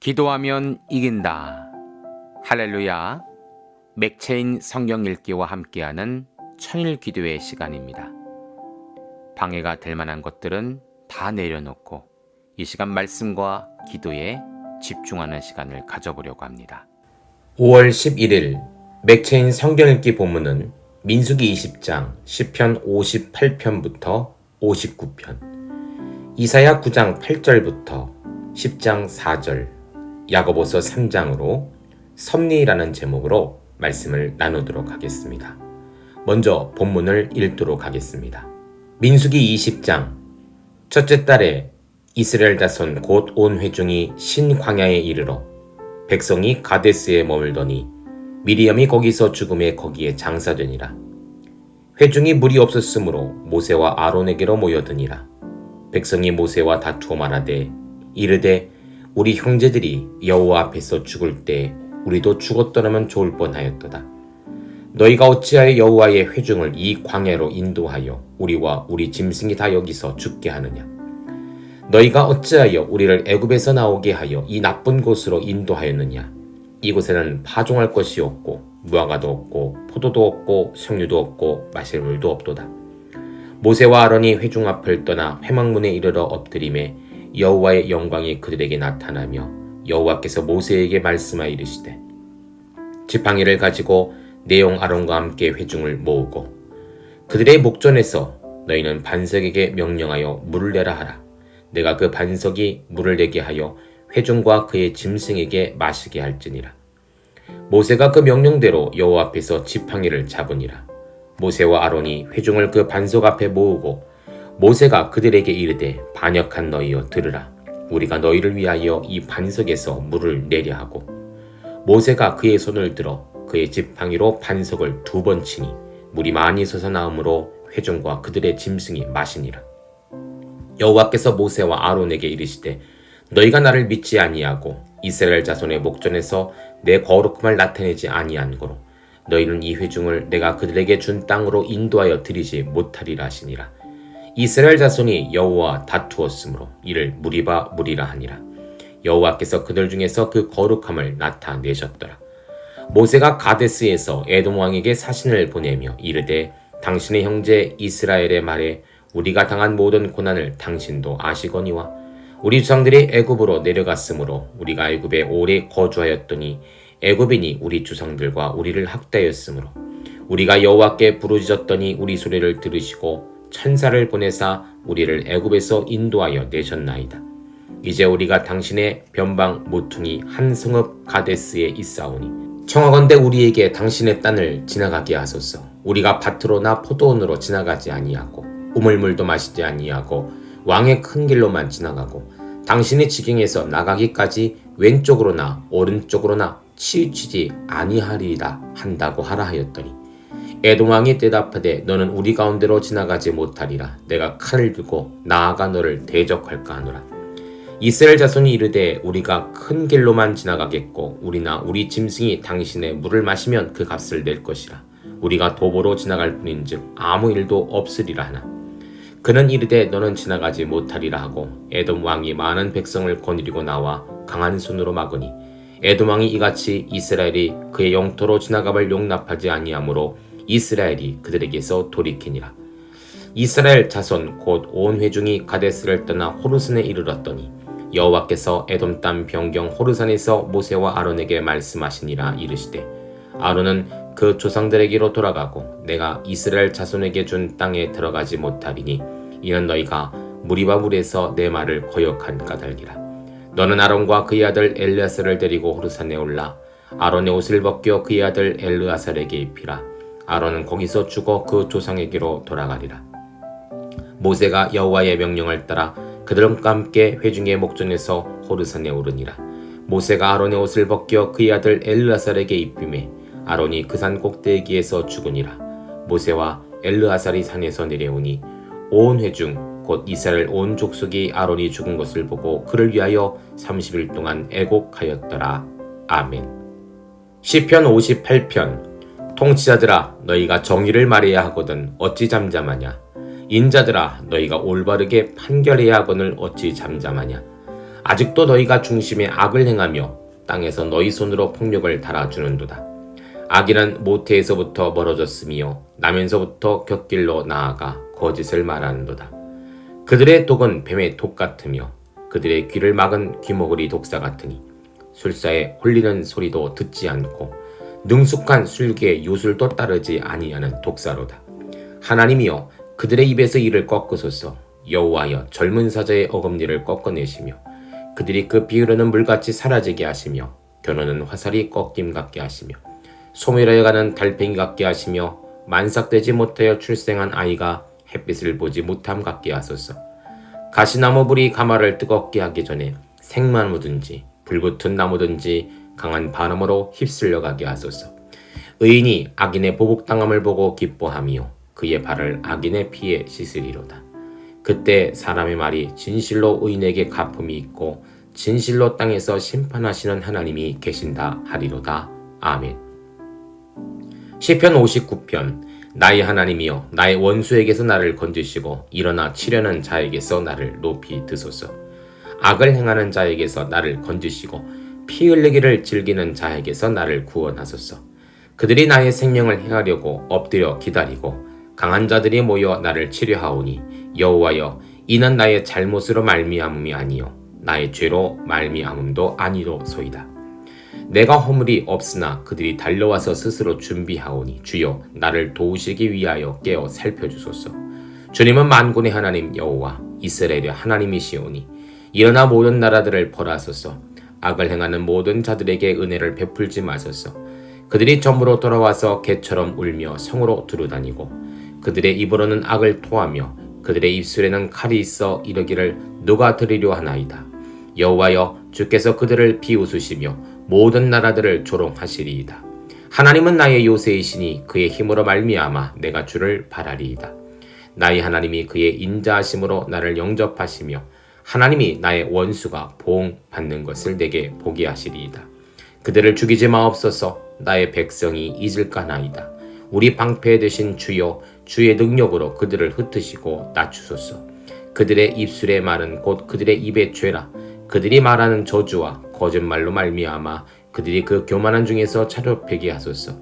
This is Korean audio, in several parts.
기도하면 이긴다. 할렐루야. 맥체인 성경 읽기와 함께하는 천일 기도의 시간입니다. 방해가 될 만한 것들은 다 내려놓고 이 시간 말씀과 기도에 집중하는 시간을 가져보려고 합니다. 5월 11일 맥체인 성경 읽기 본문은 민수기 20장 10편 58편부터 59편, 이사야 9장 8절부터 10장 4절, 야고보서 3장으로 섭리라는 제목으로 말씀을 나누도록 하겠습니다. 먼저 본문을 읽도록 하겠습니다. 민수기 20장 첫째 달에 이스라엘 자손 곧 온 회중이 신광야에 이르러 백성이 가데스에 머물더니 미리암이 거기서 죽음에 거기에 장사되니라. 회중이 물이 없었으므로 모세와 아론에게로 모여드니라. 백성이 모세와 다투어 말하되 이르되 우리 형제들이 여호와 앞에서 죽을 때 우리도 죽었더라면 좋을 뻔하였도다. 너희가 어찌하여 여호와의 회중을 이 광야로 인도하여 우리와 우리 짐승이 다 여기서 죽게 하느냐? 너희가 어찌하여 우리를 애굽에서 나오게 하여 이 나쁜 곳으로 인도하였느냐? 이곳에는 파종할 것이 없고 무화과도 없고 포도도 없고 석류도 없고 마실 물도 없도다. 모세와 아론이 회중 앞을 떠나 회막문에 이르러 엎드림에 여호와의 영광이 그들에게 나타나며 여호와께서 모세에게 말씀하여 이르시되 지팡이를 가지고 내 종 아론과 함께 회중을 모으고 그들의 목전에서 너희는 반석에게 명령하여 물을 내라 하라. 내가 그 반석이 물을 내게 하여 회중과 그의 짐승에게 마시게 할지니라. 모세가 그 명령대로 여호와 앞에서 지팡이를 잡으니라. 모세와 아론이 회중을 그 반석 앞에 모으고 모세가 그들에게 이르되 반역한 너희여 들으라. 우리가 너희를 위하여 이 반석에서 물을 내려 하고 모세가 그의 손을 들어 그의 지팡이로 반석을 2번 치니 물이 많이 솟아나오므로 회중과 그들의 짐승이 마시니라. 여호와께서 모세와 아론에게 이르시되 너희가 나를 믿지 아니하고 이스라엘 자손의 목전에서 내 거룩함을 나타내지 아니한 고로 너희는 이 회중을 내가 그들에게 준 땅으로 인도하여 드리지 못하리라 하시니라. 이스라엘 자손이 여호와와 다투었으므로 이를 무리바 무리라 하니라. 여호와께서 그들 중에서 그 거룩함을 나타내셨더라. 모세가 가데스에서 에돔 왕에게 사신을 보내며 이르되 당신의 형제 이스라엘의 말에 우리가 당한 모든 고난을 당신도 아시거니와 우리 조상들이 애굽으로 내려갔으므로 우리가 애굽에 오래 거주하였더니 애굽인이 우리 조상들과 우리를 학대하였으므로 우리가 여호와께 부르짖었더니 우리 소리를 들으시고 천사를 보내사 우리를 애굽에서 인도하여 내셨나이다. 이제 우리가 당신의 변방 모퉁이 한 성읍 가데스에 있사오니 청하건대 우리에게 당신의 땅을 지나가게 하소서. 우리가 밭으로나 포도원으로 지나가지 아니하고 우물물도 마시지 아니하고 왕의 큰 길로만 지나가고 당신의 지경에서 나가기까지 왼쪽으로나 오른쪽으로나 치우치지 아니하리이다 한다고 하라 하였더니 에돔 왕이 대답하되 너는 우리 가운데로 지나가지 못하리라. 내가 칼을 들고 나아가 너를 대적할까 하노라. 이스라엘 자손이 이르되 우리가 큰 길로만 지나가겠고 우리나 우리 짐승이 당신의 물을 마시면 그 값을 낼 것이라. 우리가 도보로 지나갈 뿐인즉 아무 일도 없으리라 하나. 그는 이르되 너는 지나가지 못하리라 하고 에돔 왕이 많은 백성을 거느리고 나와 강한 손으로 막으니 에돔 왕이 이같이 이스라엘이 그의 영토로 지나감을 용납하지 아니하므로 이스라엘이 그들에게서 돌이키니라. 이스라엘 자손 곧 온 회중이 가데스를 떠나 호르산에 이르렀더니 여호와께서 에돔 땅 변경 호르산에서 모세와 아론에게 말씀하시니라. 이르시되 아론은 그 조상들에게로 돌아가고 내가 이스라엘 자손에게 준 땅에 들어가지 못하리니 이는 너희가 무리바 물에서 내 말을 거역한 까닭이라. 너는 아론과 그의 아들 엘르아살을 데리고 호르산에 올라 아론의 옷을 벗겨 그의 아들 엘르아살에게 입히라. 아론은 거기서 죽어 그 조상에게로 돌아가리라. 모세가 여호와의 명령을 따라 그들과 함께 회중의 목전에서 호르산에 오르니라. 모세가 아론의 옷을 벗겨 그의 아들 엘르아살에게 입히매 아론이 그 산 꼭대기에서 죽으니라. 모세와 엘르아살이 산에서 내려오니 온 회중 곧 이스라엘 온 족속이 아론이 죽은 것을 보고 그를 위하여 30일 동안 애곡하였더라. 아멘. 시편 58편 통치자들아 너희가 정의를 말해야 하거든 어찌 잠잠하냐. 인자들아 너희가 올바르게 판결해야 하거늘 어찌 잠잠하냐. 아직도 너희가 중심에 악을 행하며 땅에서 너희 손으로 폭력을 달아주는도다. 악인은 모태에서부터 멀어졌으며 나면서부터 곁길로 나아가 거짓을 말하는도다. 그들의 독은 뱀의 독 같으며 그들의 귀를 막은 귀머거리 독사 같으니 술사에 홀리는 소리도 듣지 않고 능숙한 술기의 요술도 따르지 아니하는 독사로다. 하나님이여 그들의 입에서 이를 꺾으소서. 여호와여 젊은 사자의 어금니를 꺾어내시며 그들이 그 비흐르는 물같이 사라지게 하시며 겨누는 화살이 꺾임 같게 하시며 소멸하여 가는 달팽이 같게 하시며 만삭되지 못하여 출생한 아이가 햇빛을 보지 못함 같게 하소서. 가시나무 불이 가마를 뜨겁게 하기 전에 생나무든지 불붙은 나무든지 강한 바람으로 휩쓸려 가게 하소서. 의인이 악인의 보복당함을 보고 기뻐하며 그의 발을 악인의 피에 씻으리로다. 그때 사람의 말이 진실로 의인에게 갚음이 있고 진실로 땅에서 심판하시는 하나님이 계신다 하리로다. 아멘. 시편 59편. 나의 하나님이여 나의 원수에게서 나를 건지시고 일어나 치려는 자에게서 나를 높이 드소서. 악을 행하는 자에게서 나를 건지시고 피 흘리기를 즐기는 자에게서 나를 구원하소서. 그들이 나의 생명을 행하려고 엎드려 기다리고 강한 자들이 모여 나를 치려하오니 여호와여 이는 나의 잘못으로 말미암음이 아니요 나의 죄로 말미암음도 아니로소이다. 내가 허물이 없으나 그들이 달려와서 스스로 준비하오니 주여 나를 도우시기 위하여 깨어 살펴주소서. 주님은 만군의 하나님 여호와 이스라엘의 하나님이시오니 일어나 모든 나라들을 벌하소서. 악을 행하는 모든 자들에게 은혜를 베풀지 마소서. 그들이 점으로 돌아와서 개처럼 울며 성으로 두루다니고 그들의 입으로는 악을 토하며 그들의 입술에는 칼이 있어 이르기를 누가 들으려 하나이다. 여호와여 주께서 그들을 비웃으시며 모든 나라들을 조롱하시리이다. 하나님은 나의 요새이시니 그의 힘으로 말미암아 내가 주를 바라리이다. 나의 하나님이 그의 인자하심으로 나를 영접하시며 하나님이 나의 원수가 보응받는 것을 내게 보게 하시리이다. 그들을 죽이지 마옵소서. 나의 백성이 잊을까나이다. 우리 방패 되신 주여 주의 능력으로 그들을 흩으시고 낮추소서. 그들의 입술의 말은 곧 그들의 입의 죄라. 그들이 말하는 저주와 거짓말로 말미암아 그들이 그 교만한 중에서 차려패게 하소서.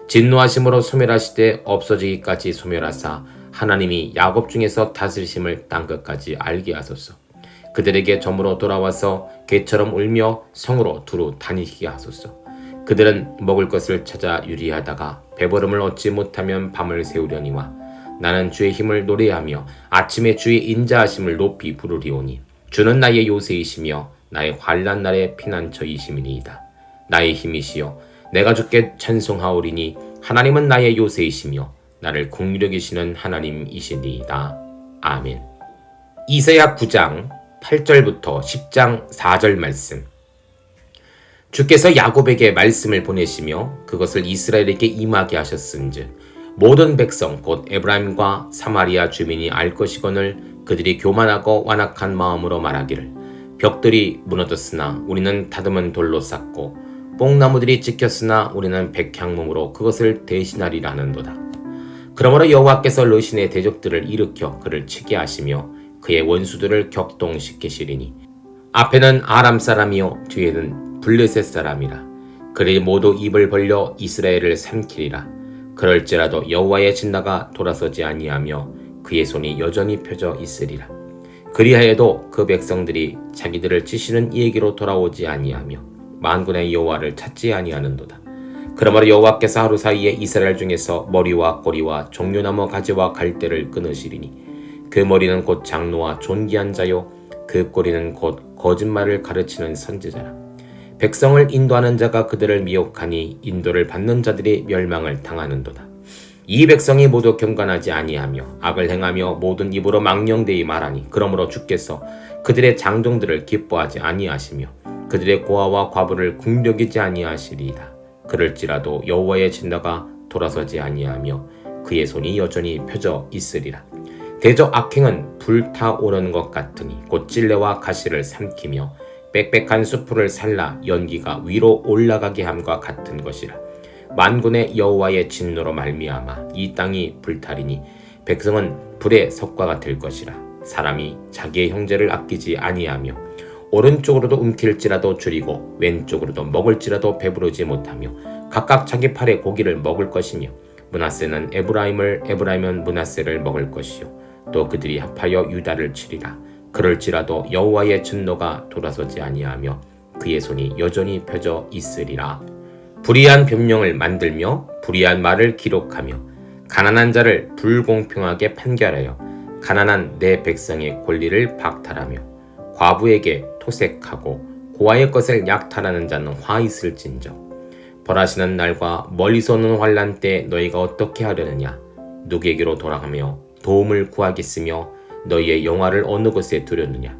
진노하심으로 소멸하시되 없어지기까지 소멸하사 하나님이 야곱 중에서 다스리심을 땅 끝까지 알게 하소서. 그들에게 점으로 돌아와서 개처럼 울며 성으로 두루 다니게 하소서. 그들은 먹을 것을 찾아 유리하다가 배부름을 얻지 못하면 밤을 새우려니와 나는 주의 힘을 노래하며 아침에 주의 인자하심을 높이 부르리오니 주는 나의 요새이시며 나의 환난 날의 피난처이심이니이다. 나의 힘이시여 내가 주께 찬송하오리니 하나님은 나의 요새이시며 나를 긍휼히 여기시는 하나님이시니이다. 아멘. 이사야 9장 8절부터 10장 4절 말씀. 주께서 야곱에게 말씀을 보내시며 그것을 이스라엘에게 임하게 하셨은즉 모든 백성 곧 에브라임과 사마리아 주민이 알 것이거늘 그들이 교만하고 완악한 마음으로 말하기를 벽들이 무너졌으나 우리는 다듬은 돌로 쌓고 뽕나무들이 찍혔으나 우리는 백향목으로 그것을 대신하리라 하는도다. 그러므로 여호와께서 르신의 대적들을 일으켜 그를 치게 하시며 그의 원수들을 격동시키시리니 앞에는 아람 사람이요 뒤에는 블레셋 사람이라. 그들이 모두 입을 벌려 이스라엘을 삼키리라. 그럴지라도 여호와의 진나가 돌아서지 아니하며 그의 손이 여전히 펴져 있으리라. 그리하여도 그 백성들이 자기들을 치시는 이에게로 돌아오지 아니하며 만군의 여호와를 찾지 아니하는도다. 그러므로 여호와께서 하루 사이에 이스라엘 중에서 머리와 꼬리와 종려나무 가지와 갈대를 끊으시리니 그 머리는 곧 장로와 존귀한 자요 그 꼬리는 곧 거짓말을 가르치는 선지자라. 백성을 인도하는 자가 그들을 미혹하니 인도를 받는 자들이 멸망을 당하는도다. 이 백성이 모두 경건하지 아니하며 악을 행하며 모든 입으로 망령되이 말하니 그러므로 주께서 그들의 장정들을 기뻐하지 아니하시며 그들의 고아와 과부를 긍휼히 아니하시리이다. 그럴지라도 여호와의 진노가 돌아서지 아니하며 그의 손이 여전히 펴져 있으리라. 대저 악행은 불타오르는 것 같으니 곧 찔레와 가시를 삼키며 빽빽한 수풀을 살라 연기가 위로 올라가게 함과 같은 것이라. 만군의 여호와의 진노로 말미암아 이 땅이 불타리니 백성은 불의 석과가 될 것이라. 사람이 자기의 형제를 아끼지 아니하며 오른쪽으로도 움킬지라도 줄이고 왼쪽으로도 먹을지라도 배부르지 못하며 각각 자기 팔에 고기를 먹을 것이며 므낫세는 에브라임을 에브라임은 므낫세를 먹을 것이요 또 그들이 합하여 유다를 치리라. 그럴지라도 여호와의 진노가 돌아서지 아니하며 그의 손이 여전히 펴져 있으리라. 불의한 변명을 만들며 불의한 말을 기록하며 가난한 자를 불공평하게 판결하여 가난한 내 백성의 권리를 박탈하며 과부에게 토색하고 고아의 것을 약탈하는 자는 화 있을진저. 벌하시는 날과 멀리서 오는 환난 때 너희가 어떻게 하려느냐. 누구에게로 돌아가며 도움을 구하겠으며 너희의 영화를 어느 곳에 두려느냐.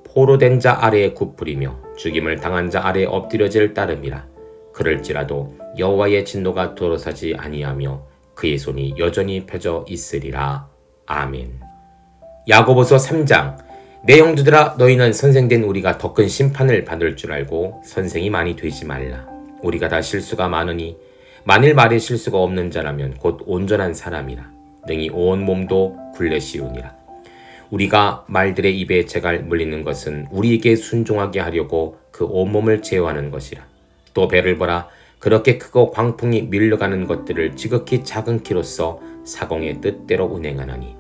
포로된 자 아래에 굽부리며 죽임을 당한 자 아래에 엎드려질 따름이라. 그럴지라도 여호와의 진노가 돌아서지 아니하며 그의 손이 여전히 펴져 있으리라. 아멘. 야고보서 3장. 내 형제들아 너희는 선생된 우리가 더 큰 심판을 받을 줄 알고 선생이 많이 되지 말라. 우리가 다 실수가 많으니 만일 말에 실수가 없는 자라면 곧 온전한 사람이라. 능히 온 몸도 굴레시우니라. 우리가 말들의 입에 재갈 물리는 것은 우리에게 순종하게 하려고 그 온몸을 제어하는 것이라. 또 배를 보라. 그렇게 크고 광풍이 밀려가는 것들을 지극히 작은 키로써 사공의 뜻대로 운행하나니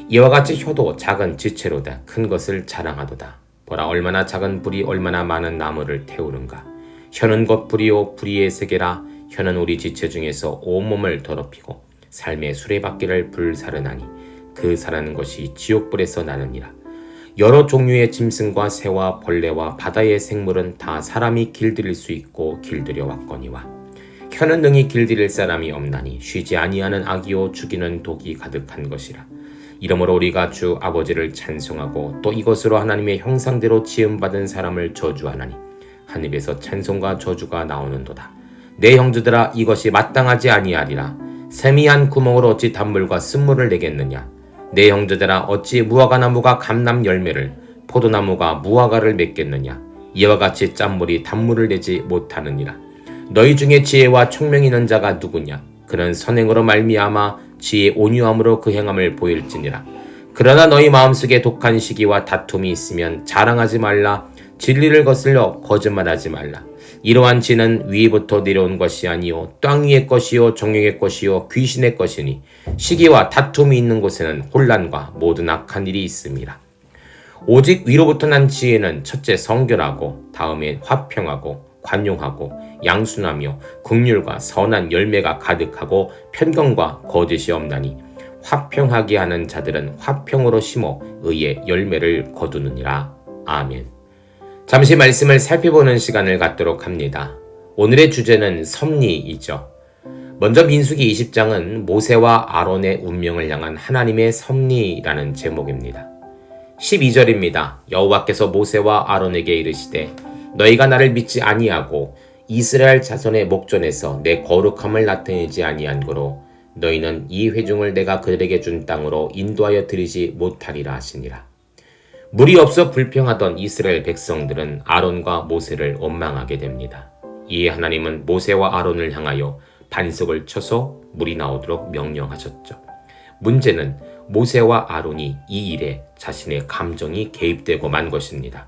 이와 같이 혀도 작은 지체로다 큰 것을 자랑하도다. 보라 얼마나 작은 불이 얼마나 많은 나무를 태우는가. 혀는 곧 불이요 불의의 세계라. 혀는 우리 지체 중에서 온몸을 더럽히고 삶의 수레바퀴를 불사르나니 그 사라는 것이 지옥불에서 나느니라. 여러 종류의 짐승과 새와 벌레와 바다의 생물은 다 사람이 길들일 수 있고 길들여 왔거니와 혀는 능히 길들일 사람이 없나니 쉬지 아니하는 악이요 죽이는 독이 가득한 것이라. 이러므로 우리가 주 아버지를 찬송하고 또 이것으로 하나님의 형상대로 지음받은 사람을 저주하나니 한 입에서 찬송과 저주가 나오는도다. 내 형제들아 이것이 마땅하지 아니하리라. 샘이 한 구멍으로 어찌 단물과 쓴물을 내겠느냐. 내 형제들아 어찌 무화과나무가 감람 열매를 포도나무가 무화과를 맺겠느냐. 이와 같이 짠물이 단물을 내지 못하느니라. 너희 중에 지혜와 총명이 있는 자가 누구냐. 그는 선행으로 말미암아 지혜의 온유함으로 그 행함을 보일지니라. 그러나 너희 마음속에 독한 시기와 다툼이 있으면 자랑하지 말라. 진리를 거슬려 거짓말하지 말라. 이러한 지는 위부터 내려온 것이 아니요 땅 위의 것이요 정욕의 것이요 귀신의 것이니 시기와 다툼이 있는 곳에는 혼란과 모든 악한 일이 있음이라. 오직 위로부터 난 지혜는 첫째 성결하고 다음에 화평하고 관용하고 양순하며 긍휼과 선한 열매가 가득하고 편견과 거짓이 없나니 화평하게 하는 자들은 화평으로 심어 의의 열매를 거두느니라. 아멘. 잠시 말씀을 살펴보는 시간을 갖도록 합니다. 오늘의 주제는 섭리이죠. 먼저 민수기 20장은 모세와 아론의 운명을 향한 하나님의 섭리라는 제목입니다. 12절입니다. 여호와께서 모세와 아론에게 이르시되 너희가 나를 믿지 아니하고 이스라엘 자손의 목전에서 내 거룩함을 나타내지 아니한 고로 너희는 이 회중을 내가 그들에게 준 땅으로 인도하여 드리지 못하리라 하시니라. 물이 없어 불평하던 이스라엘 백성들은 아론과 모세를 원망하게 됩니다. 이에 하나님은 모세와 아론을 향하여 반석을 쳐서 물이 나오도록 명령하셨죠. 문제는 모세와 아론이 이 일에 자신의 감정이 개입되고 만 것입니다.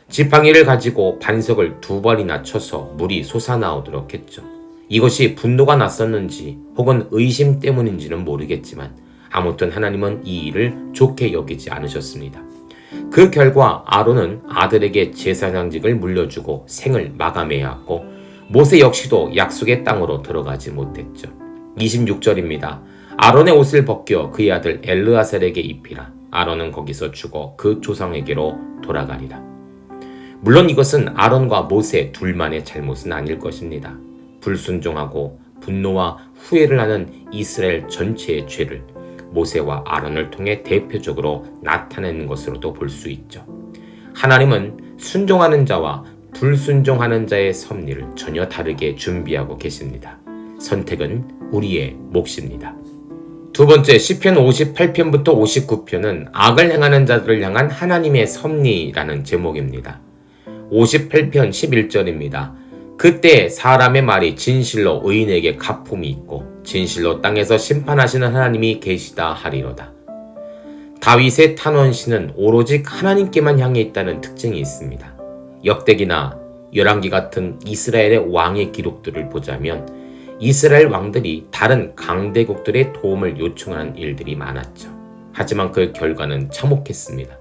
지팡이를 가지고 반석을 2번이나 쳐서 물이 솟아나오도록 했죠. 이것이 분노가 났었는지 혹은 의심 때문인지는 모르겠지만 아무튼 하나님은 이 일을 좋게 여기지 않으셨습니다. 그 결과 아론은 아들에게 제사장직을 물려주고 생을 마감해야 했고 모세 역시도 약속의 땅으로 들어가지 못했죠. 26절입니다. 아론의 옷을 벗겨 그의 아들 엘르아살에게 입히라. 아론은 거기서 죽어 그 조상에게로 돌아가리라. 물론 이것은 아론과 모세 둘만의 잘못은 아닐 것입니다. 불순종하고 분노와 후회를 하는 이스라엘 전체의 죄를 모세와 아론을 통해 대표적으로 나타내는 것으로도 볼 수 있죠. 하나님은 순종하는 자와 불순종하는 자의 섭리를 전혀 다르게 준비하고 계십니다. 선택은 우리의 몫입니다. 두 번째, 시편 58편부터 59편은 악을 행하는 자들을 향한 하나님의 섭리라는 제목입니다. 58편 11절입니다. 그때 사람의 말이 진실로 의인에게 가품이 있고 진실로 땅에서 심판하시는 하나님이 계시다 하리로다. 다윗의 탄원시는 오로지 하나님께만 향해 있다는 특징이 있습니다. 역대기나 열왕기 같은 이스라엘의 왕의 기록들을 보자면 이스라엘 왕들이 다른 강대국들의 도움을 요청하는 일들이 많았죠. 하지만 그 결과는 참혹했습니다.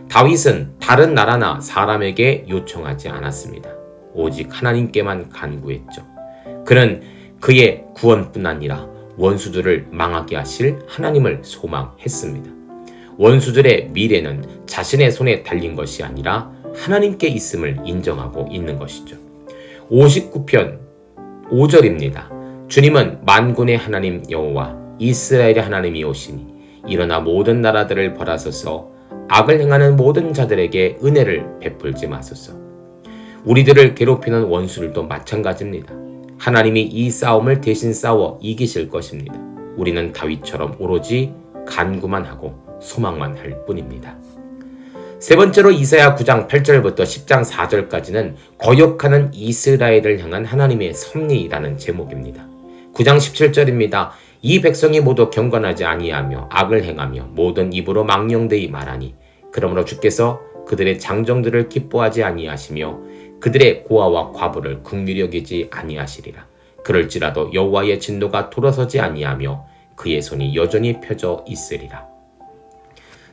다윗은 다른 나라나 사람에게 요청하지 않았습니다. 오직 하나님께만 간구했죠. 그는 그의 구원뿐 아니라 원수들을 망하게 하실 하나님을 소망했습니다. 원수들의 미래는 자신의 손에 달린 것이 아니라 하나님께 있음을 인정하고 있는 것이죠. 59편 5절입니다. 주님은 만군의 하나님 여호와 이스라엘의 하나님이 오시니 일어나 모든 나라들을 벌하소서 악을 행하는 모든 자들에게 은혜를 베풀지 마소서. 우리들을 괴롭히는 원수들도 마찬가지입니다. 하나님이 이 싸움을 대신 싸워 이기실 것입니다. 우리는 다윗처럼 오로지 간구만 하고 소망만 할 뿐입니다. 세 번째로 이사야 9장 8절부터 10장 4절까지는 거역하는 이스라엘을 향한 하나님의 섭리라는 제목입니다. 9장 17절입니다. 이 백성이 모두 경건하지 아니하며 악을 행하며 모든 입으로 망령되이 말하니 그러므로 주께서 그들의 장정들을 기뻐하지 아니하시며 그들의 고아와 과부를 긍휼히 여기지 아니하시리라. 그럴지라도 여호와의 진노가 돌아서지 아니하며 그의 손이 여전히 펴져 있으리라.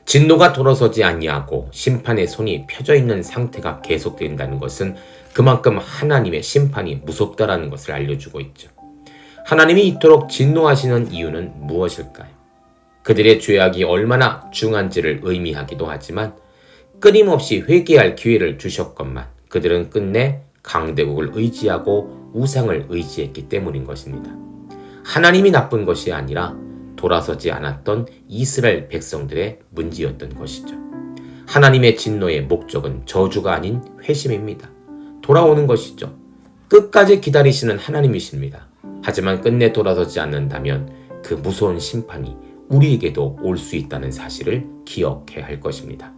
진노가 돌아서지 아니하고 심판의 손이 펴져 있는 상태가 계속된다는 것은 그만큼 하나님의 심판이 무섭다라는 것을 알려주고 있죠. 하나님이 이토록 진노하시는 이유는 무엇일까요? 그들의 죄악이 얼마나 중한지를 의미하기도 하지만 끊임없이 회개할 기회를 주셨건만 그들은 끝내 강대국을 의지하고 우상을 의지했기 때문인 것입니다. 하나님이 나쁜 것이 아니라 돌아서지 않았던 이스라엘 백성들의 문제였던 것이죠. 하나님의 진노의 목적은 저주가 아닌 회심입니다. 돌아오는 것이죠. 끝까지 기다리시는 하나님이십니다. 하지만 끝내 돌아서지 않는다면 그 무서운 심판이 우리에게도 올 수 있다는 사실을 기억해야 할 것입니다.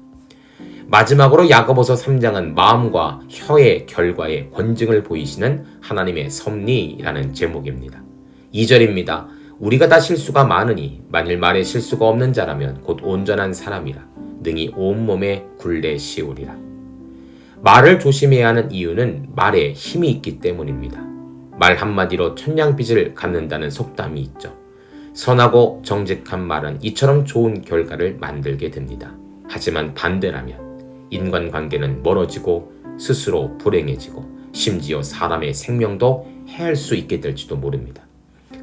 마지막으로 야고보서 3장은 마음과 혀의 결과의 권징을 보이시는 하나님의 섭리라는 제목입니다. 2절입니다. 우리가 다 실수가 많으니 만일 말에 실수가 없는 자라면 곧 온전한 사람이라 능히 온몸에 굴레 씌우리라. 말을 조심해야 하는 이유는 말에 힘이 있기 때문입니다. 말 한마디로 천냥빚을 갚는다는 속담이 있죠. 선하고 정직한 말은 이처럼 좋은 결과를 만들게 됩니다. 하지만 반대라면 인간관계는 멀어지고 스스로 불행해지고 심지어 사람의 생명도 해할 수 있게 될지도 모릅니다.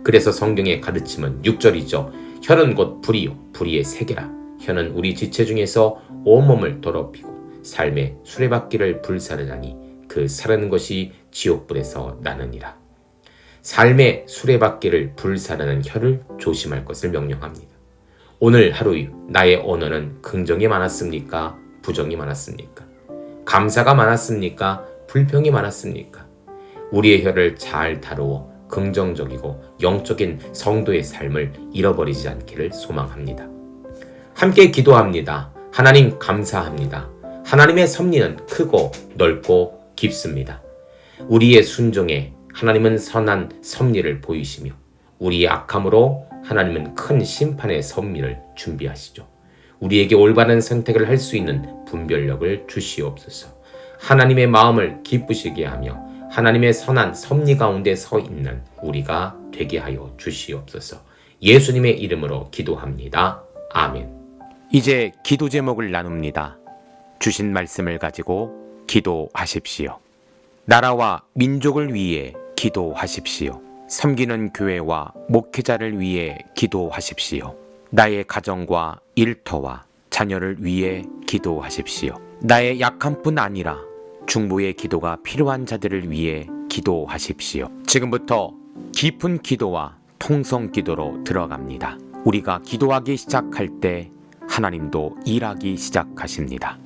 그래서 성경의 가르침은 6절이죠. 혀는 곧 불이요 불의의 세계라. 혀는 우리 지체 중에서 온몸을 더럽히고 삶의 수레바퀴를 불사르나니 그 사르는 것이 지옥불에서 나느니라. 삶의 수레바퀴를 불사르는 혀를 조심할 것을 명령합니다. 오늘 하루 나의 언어는 긍정이 많았습니까? 부정이 많았습니까? 감사가 많았습니까? 불평이 많았습니까? 우리의 혀를 잘 다루어 긍정적이고 영적인 성도의 삶을 잃어버리지 않기를 소망합니다. 함께 기도합니다. 하나님 감사합니다. 하나님의 섭리는 크고 넓고 깊습니다. 우리의 순종에 하나님은 선한 섭리를 보이시며 우리의 악함으로 하나님은 큰 심판의 섭리를 준비하시죠. 우리에게 올바른 선택을 할 수 있는 분별력을 주시옵소서. 하나님의 마음을 기쁘시게 하며 하나님의 선한 섭리 가운데 서 있는 우리가 되게 하여 주시옵소서. 예수님의 이름으로 기도합니다. 아멘. 이제 기도 제목을 나눕니다. 주신 말씀을 가지고 기도하십시오. 나라와 민족을 위해 기도하십시오. 섬기는 교회와 목회자를 위해 기도하십시오. 나의 가정과 일터와 자녀를 위해 기도하십시오. 나의 약함뿐 아니라 중보의 기도가 필요한 자들을 위해 기도하십시오. 지금부터 깊은 기도와 통성 기도로 들어갑니다. 우리가 기도하기 시작할 때 하나님도 일하기 시작하십니다.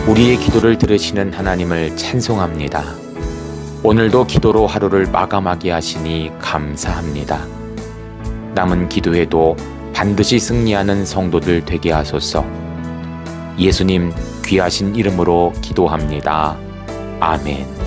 우리의 기도를 들으시는 하나님을 찬송합니다. 오늘도 기도로 하루를 마감하게 하시니 감사합니다. 남은 기도에도 반드시 승리하는 성도들 되게 하소서. 예수님 귀하신 이름으로 기도합니다. 아멘.